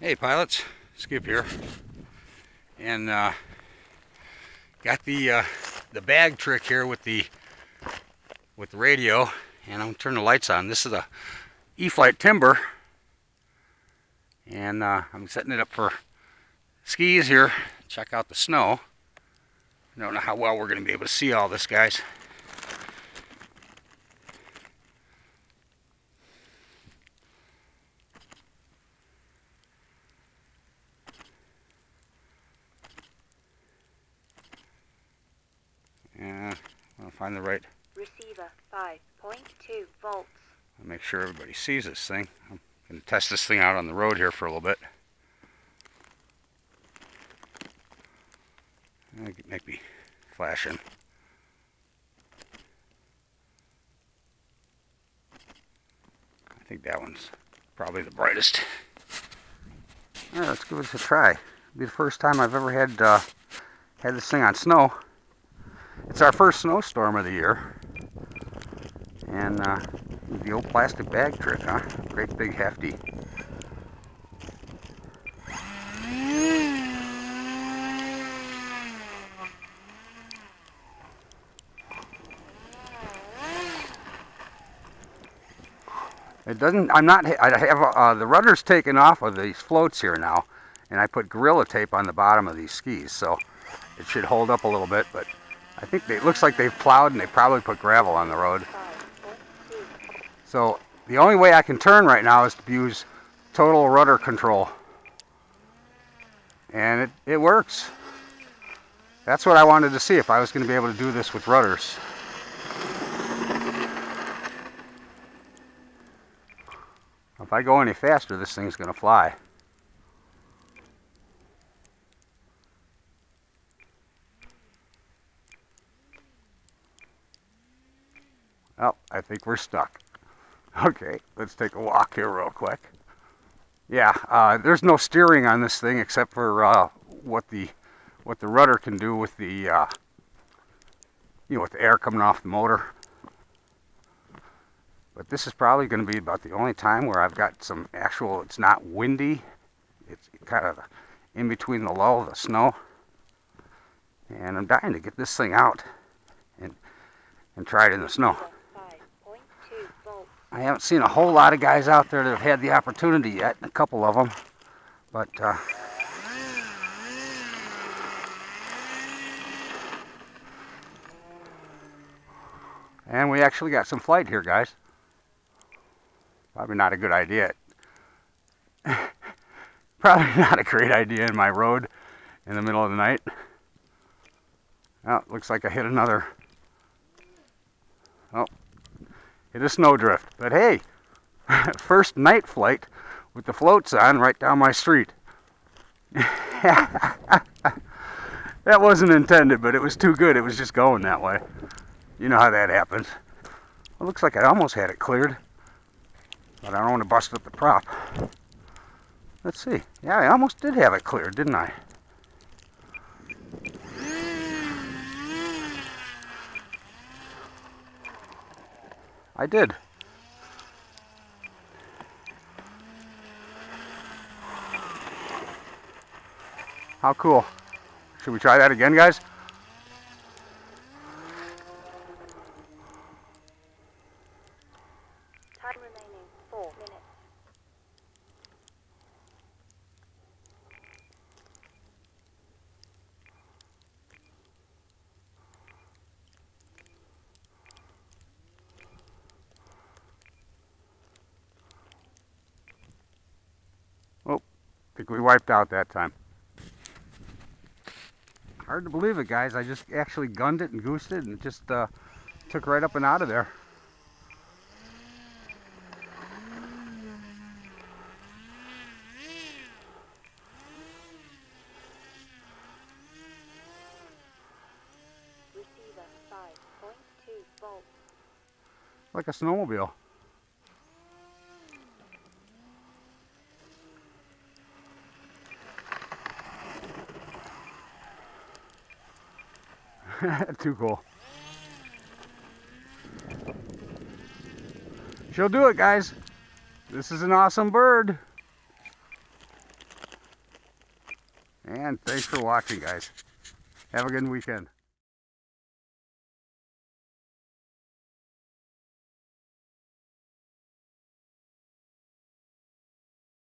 Hey pilots, Skip here, and got the bag trick here with the radio, and I'm gonna turn the lights on. This is a E-Flite timber, and I'm setting it up for skis here. Check out the snow. I don't know how well we're gonna be able to see all this, guys. Yeah, I'll find the right. Receiver 5.2 volts. I'll make sure everybody sees this thing. I'm going to test this thing out on the road here for a little bit. It might be flashing. I think that one's probably the brightest. All right, let's give this a try. It'll be the first time I've ever had this thing on snow. It's our first snowstorm of the year, and the old plastic bag trick, huh? Great big hefty. It doesn't. I have the rudders taken off of these floats here now, and I put Gorilla Tape on the bottom of these skis, so it should hold up a little bit, but I think it looks like they've plowed and they probably put gravel on the road. So the only way I can turn right now is to use total rudder control. And it works. That's what I wanted to see, if I was going to be able to do this with rudders. If I go any faster, this thing's going to fly. Oh, I think we're stuck. Okay, let's take a walk here real quick. Yeah, there's no steering on this thing except for what the rudder can do with the with the air coming off the motor. But this is probably going to be about the only time where I've got some actual. It's not windy. It's kind of in between the lull of the snow, and I'm dying to get this thing out and try it in the snow. I haven't seen a whole lot of guys out there that have had the opportunity yet, a couple of them, but and we actually got some flight here, guys. Probably not a good idea. Probably not a great idea in my road in the middle of the night. Well, it looks like I hit another. Oh. Hit a snowdrift, but hey, first night flight with the floats on right down my street. That wasn't intended, but it was too good. It was just going that way. You know how that happens. Well, looks like I almost had it cleared, but I don't want to bust up the prop. Let's see. Yeah, I almost did have it cleared, didn't I? I did. How cool. Should we try that again, guys? Time remaining 4 minutes. Oh, I think we wiped out that time. Hard to believe it, guys. I just actually gunned it and goosed it and it just took right up and out of there. Receiver 5.2 volts. Like a snowmobile. Too cool. She'll do it, guys. This is an awesome bird. And thanks for watching, guys. Have a good weekend.